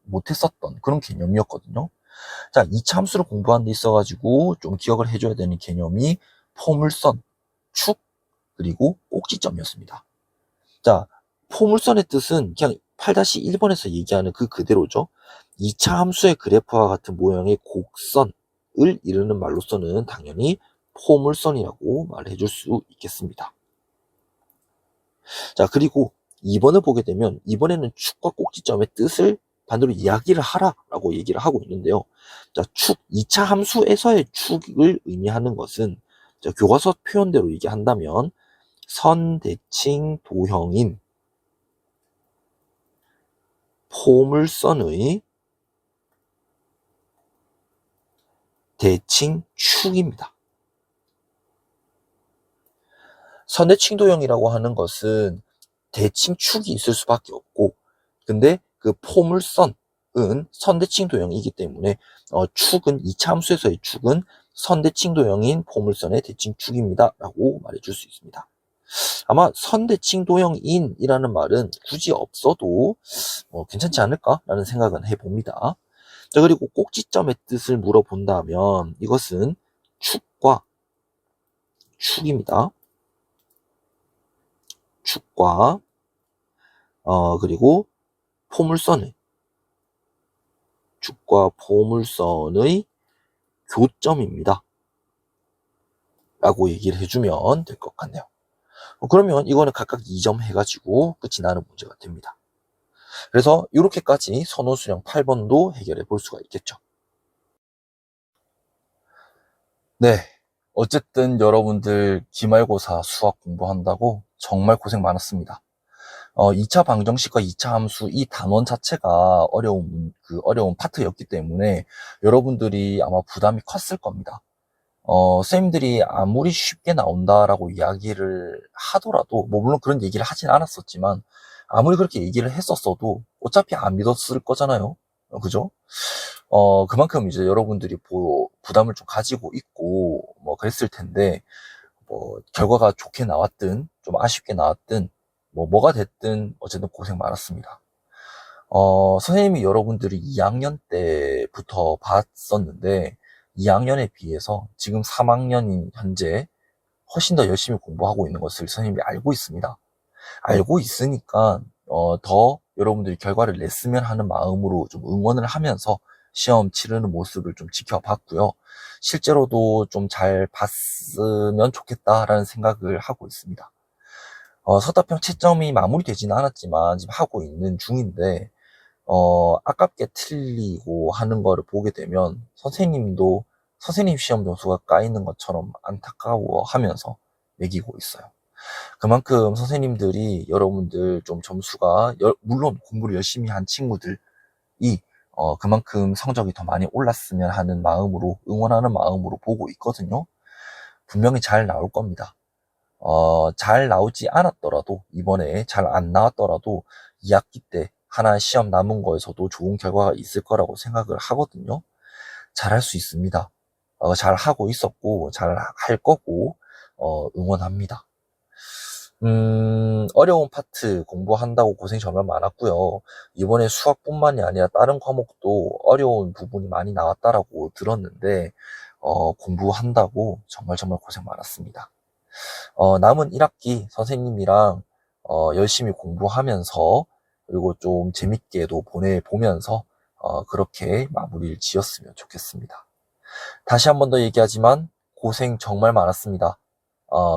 못했었던 그런 개념이었거든요. 자, 이차 함수를 공부하는 데 있어가지고 좀 기억을 해줘야 되는 개념이 포물선, 축, 그리고 꼭지점이었습니다. 자, 포물선의 뜻은 그냥 8-1번에서 얘기하는 그 그대로죠. 2차 함수의 그래프와 같은 모양의 곡선을 이루는 말로서는 당연히 포물선이라고 말해줄 수 있겠습니다. 자, 그리고 2번을 보게 되면 이번에는 축과 꼭지점의 뜻을 반대로 이야기를 하라라고 얘기를 하고 있는데요. 자, 축, 2차 함수에서의 축을 의미하는 것은 교과서 표현대로 얘기한다면 선대칭 도형인 포물선의 대칭축입니다. 선대칭도형이라고 하는 것은 대칭축이 있을 수밖에 없고, 근데 그 포물선은 선대칭 도형이기 때문에 축은 2차 함수에서의 축은 선대칭 도형인 포물선의 대칭축입니다 라고 말해줄 수 있습니다. 아마 선대칭 도형인이라는 말은 굳이 없어도 괜찮지 않을까 라는 생각은 해봅니다. 자, 그리고 꼭지점의 뜻을 물어본다면 이것은 축과 축입니다. 축과 그리고 포물선의 축과 포물선의 교점입니다 라고 얘기를 해주면 될 것 같네요. 그러면 이거는 각각 2점 해가지고 끝이 나는 문제가 됩니다. 그래서 이렇게까지 선호수령 8번도 해결해 볼 수가 있겠죠. 네, 어쨌든 여러분들 기말고사 수학 공부한다고 정말 고생 많았습니다. 2차 방정식과 2차 함수 이 단원 자체가 어려운 파트였기 때문에 여러분들이 아마 부담이 컸을 겁니다. 선생님들이 아무리 쉽게 나온다라고 이야기를 하더라도, 물론 그런 얘기를 하진 않았었지만, 아무리 그렇게 얘기를 했었어도 어차피 안 믿었을 거잖아요. 그죠? 그만큼 이제 여러분들이 부담을 좀 가지고 있고, 그랬을 텐데, 결과가 좋게 나왔든, 좀 아쉽게 나왔든, 뭐가 됐든, 어쨌든 고생 많았습니다. 선생님이 여러분들이 2학년 때부터 봤었는데, 2학년에 비해서 지금 3학년인 현재 훨씬 더 열심히 공부하고 있는 것을 선생님이 알고 있습니다. 알고 있으니까, 더 여러분들이 결과를 냈으면 하는 마음으로 좀 응원을 하면서 시험 치르는 모습을 좀 지켜봤고요. 실제로도 좀 잘 봤으면 좋겠다라는 생각을 하고 있습니다. 서답형 채점이 마무리되지는 않았지만 지금 하고 있는 중인데, 아깝게 틀리고 하는 거를 보게 되면 선생님 시험 점수가 까이는 것처럼 안타까워하면서 매기고 있어요. 그만큼 선생님들이 여러분들 좀 점수가, 물론 공부를 열심히 한 친구들이 그만큼 성적이 더 많이 올랐으면 하는 마음으로, 응원하는 마음으로 보고 있거든요. 분명히 잘 나올 겁니다. 잘 나오지 않았더라도, 이번에 잘 안 나왔더라도 2학기 때 하나 시험 남은 거에서도 좋은 결과가 있을 거라고 생각을 하거든요. 잘할 수 있습니다. 잘 하고 있었고, 잘 할 거고, 응원합니다. 어려운 파트 공부한다고 고생이 정말 많았고요. 이번에 수학뿐만이 아니라 다른 과목도 어려운 부분이 많이 나왔다라고 들었는데, 공부한다고 정말 고생 많았습니다. 남은 1학기 선생님이랑 열심히 공부하면서, 그리고 좀 재밌게도 보내보면서 그렇게 마무리를 지었으면 좋겠습니다. 다시 한 번 더 얘기하지만 고생 정말 많았습니다.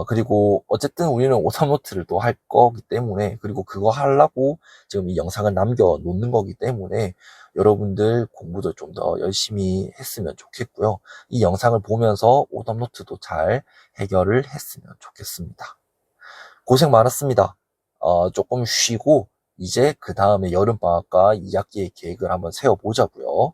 그리고 어쨌든 우리는 오삼노트를 또 할 거기 때문에, 그리고 그거 하려고 지금 이 영상을 남겨놓는 거기 때문에 여러분들 공부도 좀 더 열심히 했으면 좋겠고요. 이 영상을 보면서 오답노트도 잘 해결을 했으면 좋겠습니다. 고생 많았습니다. 조금 쉬고 이제 그 다음에 여름방학과 2학기의 계획을 한번 세워보자고요.